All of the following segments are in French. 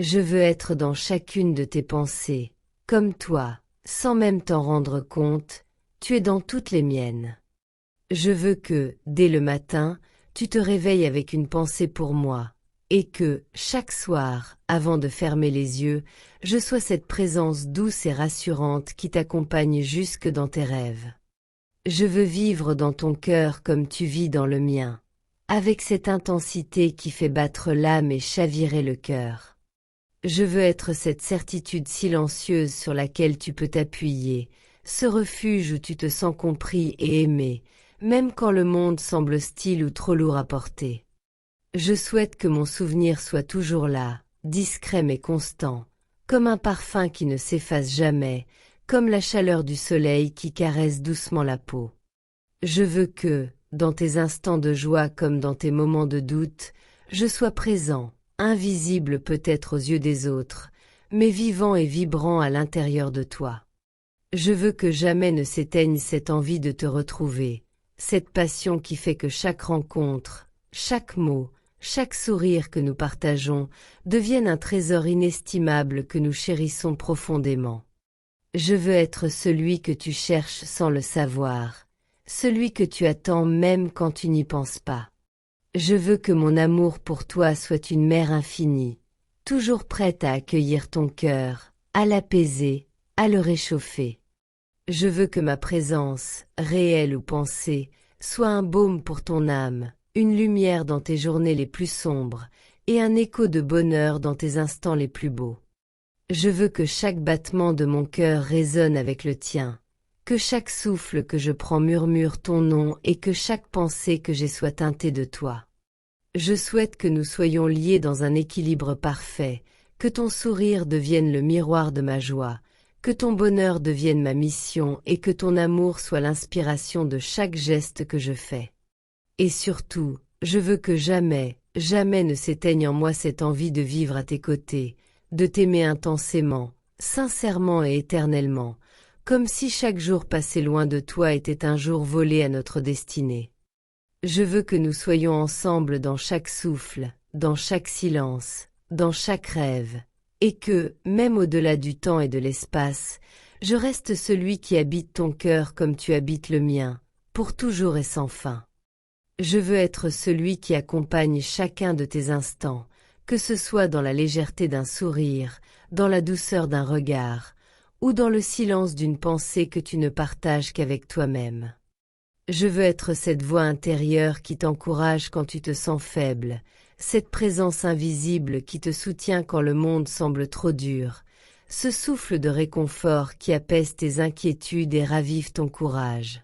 Je veux être dans chacune de tes pensées, comme toi, sans même t'en rendre compte, tu es dans toutes les miennes. Je veux que, dès le matin, tu te réveilles avec une pensée pour moi, et que, chaque soir, avant de fermer les yeux, je sois cette présence douce et rassurante qui t'accompagne jusque dans tes rêves. Je veux vivre dans ton cœur comme tu vis dans le mien, avec cette intensité qui fait battre l'âme et chavirer le cœur. Je veux être cette certitude silencieuse sur laquelle tu peux t'appuyer, ce refuge où tu te sens compris et aimé, même quand le monde semble hostile ou trop lourd à porter. Je souhaite que mon souvenir soit toujours là, discret mais constant, comme un parfum qui ne s'efface jamais, comme la chaleur du soleil qui caresse doucement la peau. Je veux que, dans tes instants de joie comme dans tes moments de doute, je sois présent, invisible peut-être aux yeux des autres, mais vivant et vibrant à l'intérieur de toi. Je veux que jamais ne s'éteigne cette envie de te retrouver, cette passion qui fait que chaque rencontre, chaque mot, chaque sourire que nous partageons devienne un trésor inestimable que nous chérissons profondément. Je veux être celui que tu cherches sans le savoir, celui que tu attends même quand tu n'y penses pas. Je veux que mon amour pour toi soit une mer infinie, toujours prête à accueillir ton cœur, à l'apaiser, à le réchauffer. Je veux que ma présence, réelle ou pensée, soit un baume pour ton âme, une lumière dans tes journées les plus sombres, et un écho de bonheur dans tes instants les plus beaux. Je veux que chaque battement de mon cœur résonne avec le tien, que chaque souffle que je prends murmure ton nom et que chaque pensée que j'ai soit teintée de toi. Je souhaite que nous soyons liés dans un équilibre parfait, que ton sourire devienne le miroir de ma joie, que ton bonheur devienne ma mission et que ton amour soit l'inspiration de chaque geste que je fais. Et surtout, je veux que jamais, jamais ne s'éteigne en moi cette envie de vivre à tes côtés, de t'aimer intensément, sincèrement et éternellement, comme si chaque jour passé loin de toi était un jour volé à notre destinée. Je veux que nous soyons ensemble dans chaque souffle, dans chaque silence, dans chaque rêve, et que, même au-delà du temps et de l'espace, je reste celui qui habite ton cœur comme tu habites le mien, pour toujours et sans fin. Je veux être celui qui accompagne chacun de tes instants, que ce soit dans la légèreté d'un sourire, dans la douceur d'un regard, ou dans le silence d'une pensée que tu ne partages qu'avec toi-même. Je veux être cette voix intérieure qui t'encourage quand tu te sens faible, cette présence invisible qui te soutient quand le monde semble trop dur, ce souffle de réconfort qui apaise tes inquiétudes et ravive ton courage.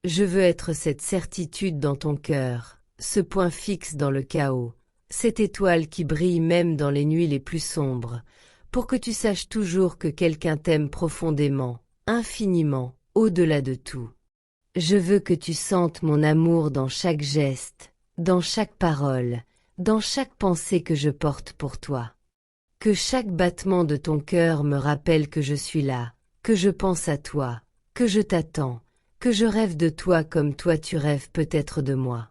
Je veux être cette certitude dans ton cœur, ce point fixe dans le chaos, cette étoile qui brille même dans les nuits les plus sombres, pour que tu saches toujours que quelqu'un t'aime profondément, infiniment, au-delà de tout. Je veux que tu sentes mon amour dans chaque geste, dans chaque parole, dans chaque pensée que je porte pour toi. Que chaque battement de ton cœur me rappelle que je suis là, que je pense à toi, que je t'attends, que je rêve de toi comme toi tu rêves peut-être de moi.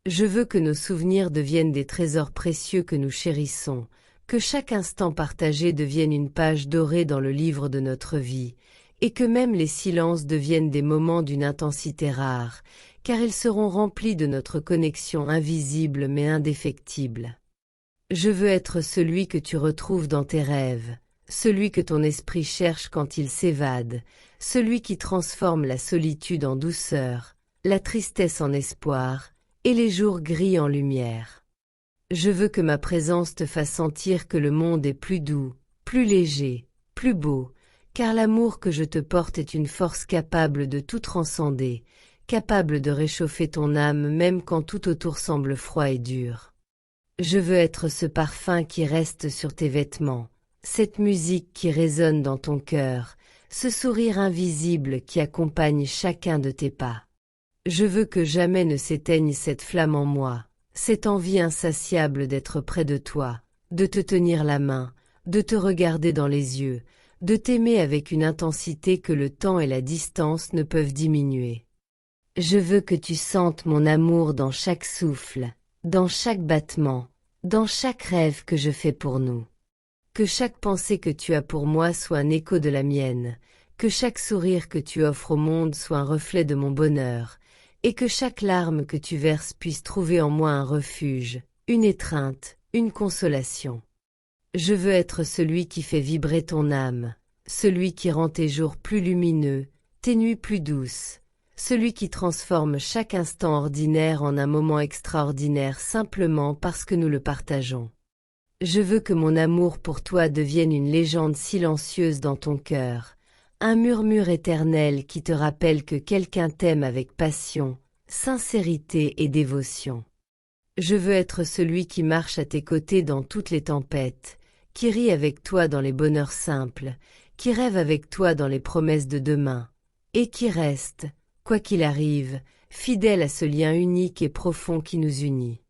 Je veux que nos souvenirs deviennent des trésors précieux que nous chérissons, que chaque instant partagé devienne une page dorée dans le livre de notre vie, et que même les silences deviennent des moments d'une intensité rare, car ils seront remplis de notre connexion invisible mais indéfectible. Je veux être celui que tu retrouves dans tes rêves, celui que ton esprit cherche quand il s'évade, celui qui transforme la solitude en douceur, la tristesse en espoir, et les jours gris en lumière. Je veux que ma présence te fasse sentir que le monde est plus doux, plus léger, plus beau, car l'amour que je te porte est une force capable de tout transcender, capable de réchauffer ton âme même quand tout autour semble froid et dur. Je veux être ce parfum qui reste sur tes vêtements, cette musique qui résonne dans ton cœur, ce sourire invisible qui accompagne chacun de tes pas. Je veux que jamais ne s'éteigne cette flamme en moi, cette envie insatiable d'être près de toi, de te tenir la main, de te regarder dans les yeux, de t'aimer avec une intensité que le temps et la distance ne peuvent diminuer. Je veux que tu sentes mon amour dans chaque souffle, dans chaque battement, dans chaque rêve que je fais pour nous. Que chaque pensée que tu as pour moi soit un écho de la mienne, que chaque sourire que tu offres au monde soit un reflet de mon bonheur, et que chaque larme que tu verses puisse trouver en moi un refuge, une étreinte, une consolation. Je veux être celui qui fait vibrer ton âme, celui qui rend tes jours plus lumineux, tes nuits plus douces, celui qui transforme chaque instant ordinaire en un moment extraordinaire simplement parce que nous le partageons. Je veux que mon amour pour toi devienne une légende silencieuse dans ton cœur, un murmure éternel qui te rappelle que quelqu'un t'aime avec passion, sincérité et dévotion. Je veux être celui qui marche à tes côtés dans toutes les tempêtes, qui rit avec toi dans les bonheurs simples, qui rêve avec toi dans les promesses de demain, et qui reste, quoi qu'il arrive, fidèle à ce lien unique et profond qui nous unit.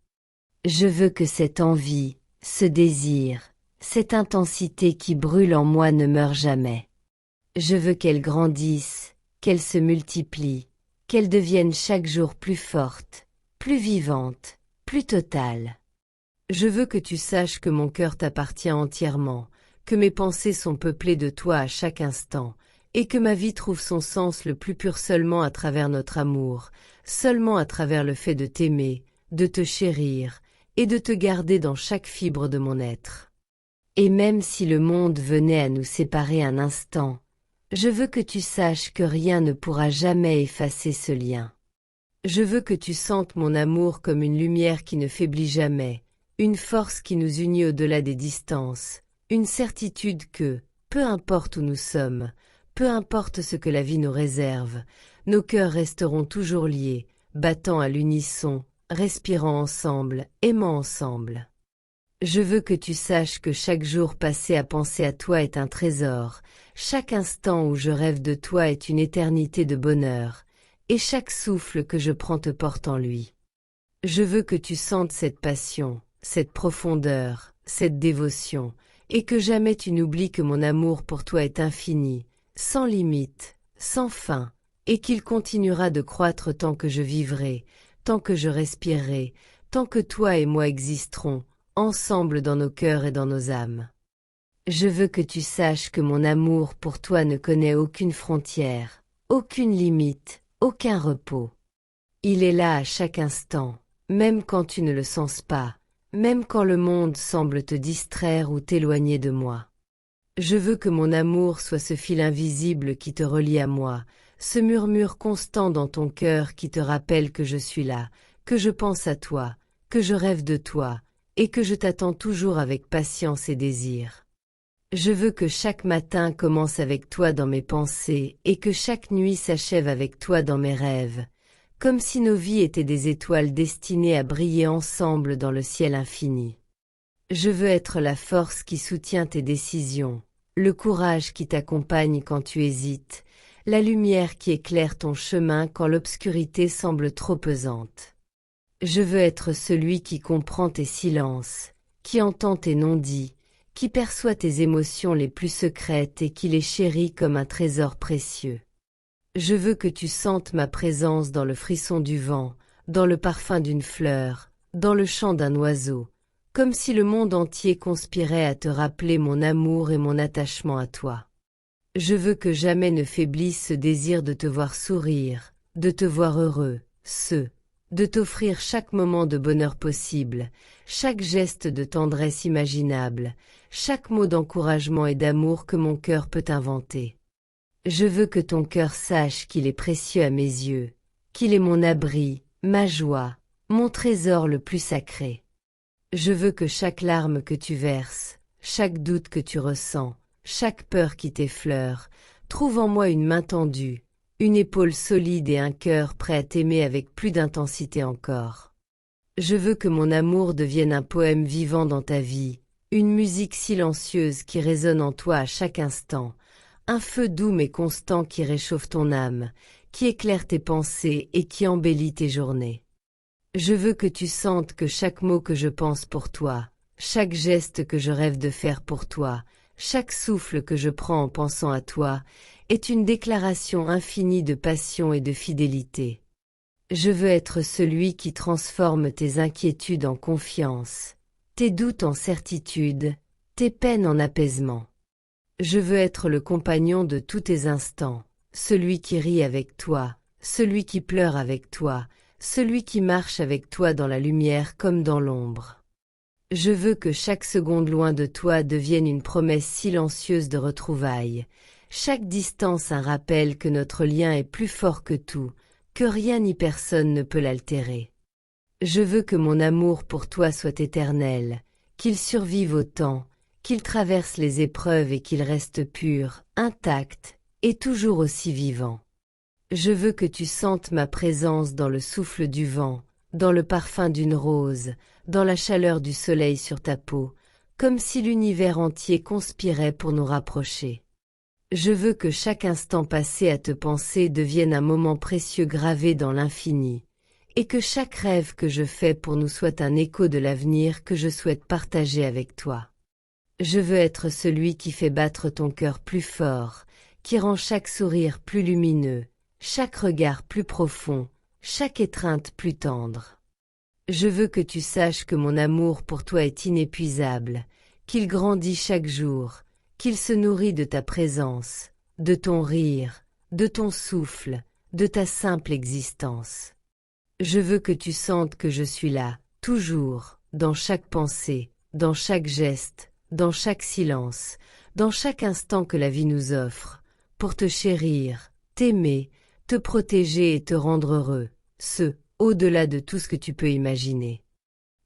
Je veux que cette envie, ce désir, cette intensité qui brûle en moi ne meure jamais. Je veux qu'elle grandisse, qu'elle se multiplie, qu'elle devienne chaque jour plus forte, plus vivante, plus totale. Je veux que tu saches que mon cœur t'appartient entièrement, que mes pensées sont peuplées de toi à chaque instant, et que ma vie trouve son sens le plus pur seulement à travers notre amour, seulement à travers le fait de t'aimer, de te chérir, et de te garder dans chaque fibre de mon être. Et même si le monde venait à nous séparer un instant, je veux que tu saches que rien ne pourra jamais effacer ce lien. Je veux que tu sentes mon amour comme une lumière qui ne faiblit jamais, une force qui nous unit au-delà des distances, une certitude que, peu importe où nous sommes, peu importe ce que la vie nous réserve, nos cœurs resteront toujours liés, battant à l'unisson, respirant ensemble, aimant ensemble. Je veux que tu saches que chaque jour passé à penser à toi est un trésor, chaque instant où je rêve de toi est une éternité de bonheur, et chaque souffle que je prends te porte en lui. Je veux que tu sentes cette passion, cette profondeur, cette dévotion, et que jamais tu n'oublies que mon amour pour toi est infini, sans limite, sans fin, et qu'il continuera de croître tant que je vivrai, tant que je respirerai, tant que toi et moi existerons, ensemble dans nos cœurs et dans nos âmes. Je veux que tu saches que mon amour pour toi ne connaît aucune frontière, aucune limite, aucun repos. Il est là à chaque instant, même quand tu ne le sens pas, même quand le monde semble te distraire ou t'éloigner de moi. Je veux que mon amour soit ce fil invisible qui te relie à moi, ce murmure constant dans ton cœur qui te rappelle que je suis là, que je pense à toi, que je rêve de toi, et que je t'attends toujours avec patience et désir. Je veux que chaque matin commence avec toi dans mes pensées et que chaque nuit s'achève avec toi dans mes rêves, comme si nos vies étaient des étoiles destinées à briller ensemble dans le ciel infini. Je veux être la force qui soutient tes décisions, le courage qui t'accompagne quand tu hésites, la lumière qui éclaire ton chemin quand l'obscurité semble trop pesante. Je veux être celui qui comprend tes silences, qui entend tes non-dits, qui perçoit tes émotions les plus secrètes et qui les chérit comme un trésor précieux. Je veux que tu sentes ma présence dans le frisson du vent, dans le parfum d'une fleur, dans le chant d'un oiseau, comme si le monde entier conspirait à te rappeler mon amour et mon attachement à toi. Je veux que jamais ne faiblisse ce désir de te voir sourire, de te voir heureux, de t'offrir chaque moment de bonheur possible, chaque geste de tendresse imaginable, chaque mot d'encouragement et d'amour que mon cœur peut inventer. Je veux que ton cœur sache qu'il est précieux à mes yeux, qu'il est mon abri, ma joie, mon trésor le plus sacré. Je veux que chaque larme que tu verses, chaque doute que tu ressens, chaque peur qui t'effleure, trouve en moi une main tendue, une épaule solide et un cœur prêt à t'aimer avec plus d'intensité encore. Je veux que mon amour devienne un poème vivant dans ta vie, une musique silencieuse qui résonne en toi à chaque instant, un feu doux mais constant qui réchauffe ton âme, qui éclaire tes pensées et qui embellit tes journées. Je veux que tu sentes que chaque mot que je pense pour toi, chaque geste que je rêve de faire pour toi, chaque souffle que je prends en pensant à toi, est une déclaration infinie de passion et de fidélité. Je veux être celui qui transforme tes inquiétudes en confiance, tes doutes en certitude, tes peines en apaisement. Je veux être le compagnon de tous tes instants, celui qui rit avec toi, celui qui pleure avec toi, celui qui marche avec toi dans la lumière comme dans l'ombre. Je veux que chaque seconde loin de toi devienne une promesse silencieuse de retrouvailles, chaque distance un rappel que notre lien est plus fort que tout, que rien ni personne ne peut l'altérer. Je veux que mon amour pour toi soit éternel, qu'il survive au temps, qu'il traverse les épreuves et qu'il reste pur, intact, et toujours aussi vivant. Je veux que tu sentes ma présence dans le souffle du vent, dans le parfum d'une rose, dans la chaleur du soleil sur ta peau, comme si l'univers entier conspirait pour nous rapprocher. Je veux que chaque instant passé à te penser devienne un moment précieux gravé dans l'infini, et que chaque rêve que je fais pour nous soit un écho de l'avenir que je souhaite partager avec toi. Je veux être celui qui fait battre ton cœur plus fort, qui rend chaque sourire plus lumineux, chaque regard plus profond, chaque étreinte plus tendre. Je veux que tu saches que mon amour pour toi est inépuisable, qu'il grandit chaque jour, qu'il se nourrit de ta présence, de ton rire, de ton souffle, de ta simple existence. Je veux que tu sentes que je suis là, toujours, dans chaque pensée, dans chaque geste, dans chaque silence, dans chaque instant que la vie nous offre, pour te chérir, t'aimer, te protéger et te rendre heureux, au-delà de tout ce que tu peux imaginer.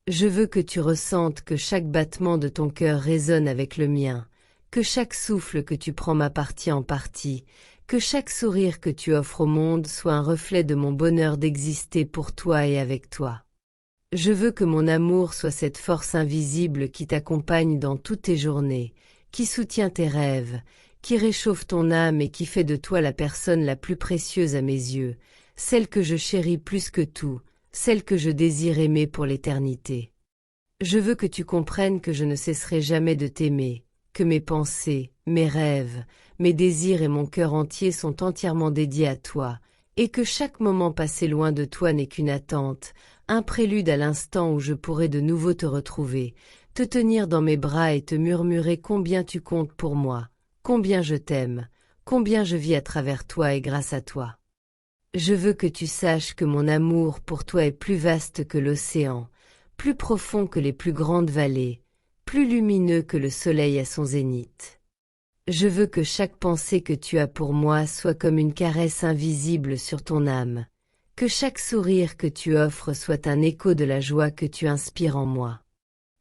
Je veux que tu ressentes que chaque battement de ton cœur résonne avec le mien, que chaque souffle que tu prends m'appartient en partie, que chaque sourire que tu offres au monde soit un reflet de mon bonheur d'exister pour toi et avec toi. Je veux que mon amour soit cette force invisible qui t'accompagne dans toutes tes journées, qui soutient tes rêves, qui réchauffe ton âme et qui fait de toi la personne la plus précieuse à mes yeux, celle que je chéris plus que tout, celle que je désire aimer pour l'éternité. Je veux que tu comprennes que je ne cesserai jamais de t'aimer, que mes pensées, mes rêves, mes désirs et mon cœur entier sont entièrement dédiés à toi, et que chaque moment passé loin de toi n'est qu'une attente, un prélude à l'instant où je pourrai de nouveau te retrouver, te tenir dans mes bras et te murmurer combien tu comptes pour moi, combien je t'aime, combien je vis à travers toi et grâce à toi. Je veux que tu saches que mon amour pour toi est plus vaste que l'océan, plus profond que les plus grandes vallées, plus lumineux que le soleil à son zénith. Je veux que chaque pensée que tu as pour moi soit comme une caresse invisible sur ton âme, que chaque sourire que tu offres soit un écho de la joie que tu inspires en moi.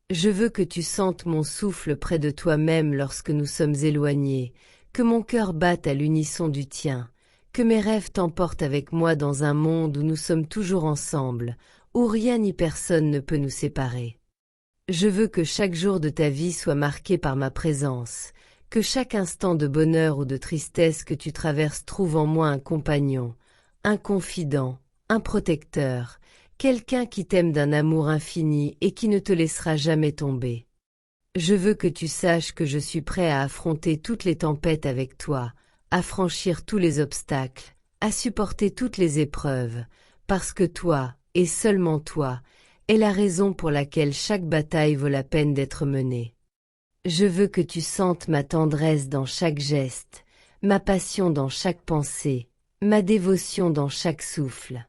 Je veux que tu sentes mon souffle près de toi-même lorsque nous sommes éloignés, que mon cœur batte à l'unisson du tien, que mes rêves t'emportent avec moi dans un monde où nous sommes toujours ensemble, où rien ni personne ne peut nous séparer. Je veux que chaque jour de ta vie soit marqué par ma présence, que chaque instant de bonheur ou de tristesse que tu traverses trouve en moi un compagnon, un confident, un protecteur, quelqu'un qui t'aime d'un amour infini et qui ne te laissera jamais tomber. Je veux que tu saches que je suis prêt à affronter toutes les tempêtes avec toi, à franchir tous les obstacles, à supporter toutes les épreuves, parce que toi, et seulement toi, est la raison pour laquelle chaque bataille vaut la peine d'être menée. Je veux que tu sentes ma tendresse dans chaque geste, ma passion dans chaque pensée, ma dévotion dans chaque souffle.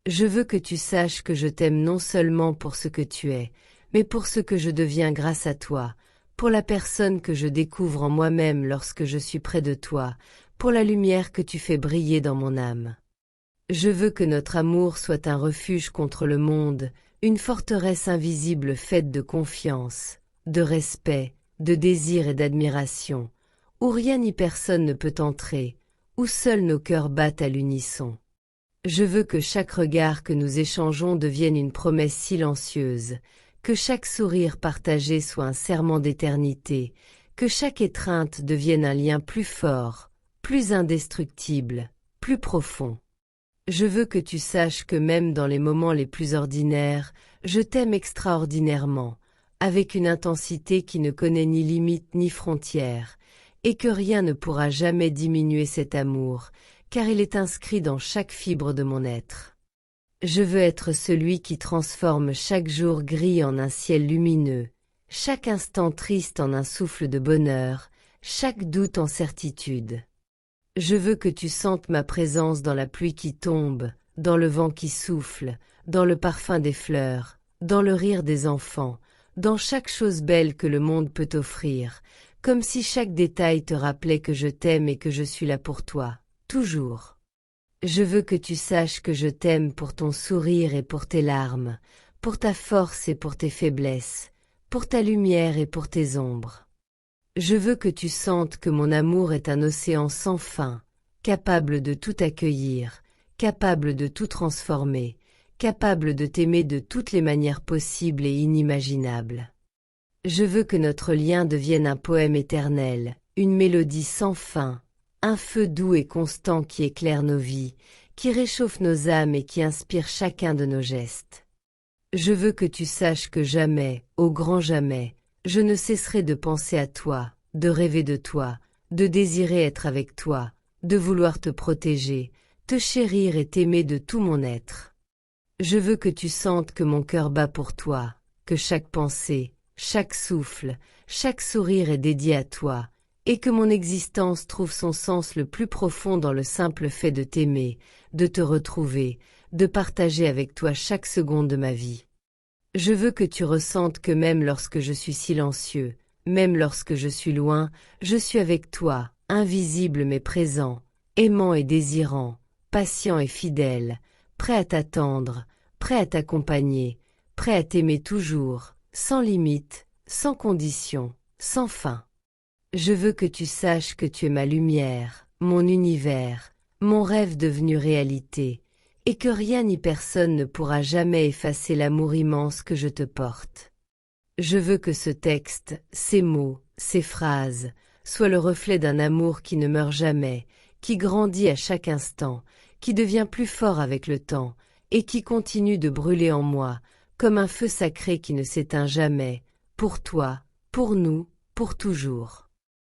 Je veux que tu saches que je t'aime non seulement pour ce que tu es, mais pour ce que je deviens grâce à toi, pour la personne que je découvre en moi-même lorsque je suis près de toi, pour la lumière que tu fais briller dans mon âme. Je veux que notre amour soit un refuge contre le monde, une forteresse invisible faite de confiance, de respect, de désir et d'admiration, où rien ni personne ne peut entrer, où seuls nos cœurs battent à l'unisson. Je veux que chaque regard que nous échangeons devienne une promesse silencieuse, que chaque sourire partagé soit un serment d'éternité, que chaque étreinte devienne un lien plus fort, plus indestructible, plus profond. Je veux que tu saches que même dans les moments les plus ordinaires, je t'aime extraordinairement, avec une intensité qui ne connaît ni limite ni frontière, et que rien ne pourra jamais diminuer cet amour, car il est inscrit dans chaque fibre de mon être. Je veux être celui qui transforme chaque jour gris en un ciel lumineux, chaque instant triste en un souffle de bonheur, chaque doute en certitude. Je veux que tu sentes ma présence dans la pluie qui tombe, dans le vent qui souffle, dans le parfum des fleurs, dans le rire des enfants, dans chaque chose belle que le monde peut t'offrir, comme si chaque détail te rappelait que je t'aime et que je suis là pour toi, toujours. Je veux que tu saches que je t'aime pour ton sourire et pour tes larmes, pour ta force et pour tes faiblesses, pour ta lumière et pour tes ombres. Je veux que tu sentes que mon amour est un océan sans fin, capable de tout accueillir, capable de tout transformer, capable de t'aimer de toutes les manières possibles et inimaginables. Je veux que notre lien devienne un poème éternel, une mélodie sans fin, un feu doux et constant qui éclaire nos vies, qui réchauffe nos âmes et qui inspire chacun de nos gestes. Je veux que tu saches que jamais, au grand jamais, je ne cesserai de penser à toi, de rêver de toi, de désirer être avec toi, de vouloir te protéger, te chérir et t'aimer de tout mon être. Je veux que tu sentes que mon cœur bat pour toi, que chaque pensée, chaque souffle, chaque sourire est dédié à toi, et que mon existence trouve son sens le plus profond dans le simple fait de t'aimer, de te retrouver, de partager avec toi chaque seconde de ma vie. Je veux que tu ressentes que même lorsque je suis silencieux, même lorsque je suis loin, je suis avec toi, invisible mais présent, aimant et désirant, patient et fidèle, prêt à t'attendre, prêt à t'accompagner, prêt à t'aimer toujours, sans limite, sans condition, sans fin. Je veux que tu saches que tu es ma lumière, mon univers, mon rêve devenu réalité, et que rien ni personne ne pourra jamais effacer l'amour immense que je te porte. Je veux que ce texte, ces mots, ces phrases, soient le reflet d'un amour qui ne meurt jamais, qui grandit à chaque instant, qui devient plus fort avec le temps, et qui continue de brûler en moi, comme un feu sacré qui ne s'éteint jamais, pour toi, pour nous, pour toujours.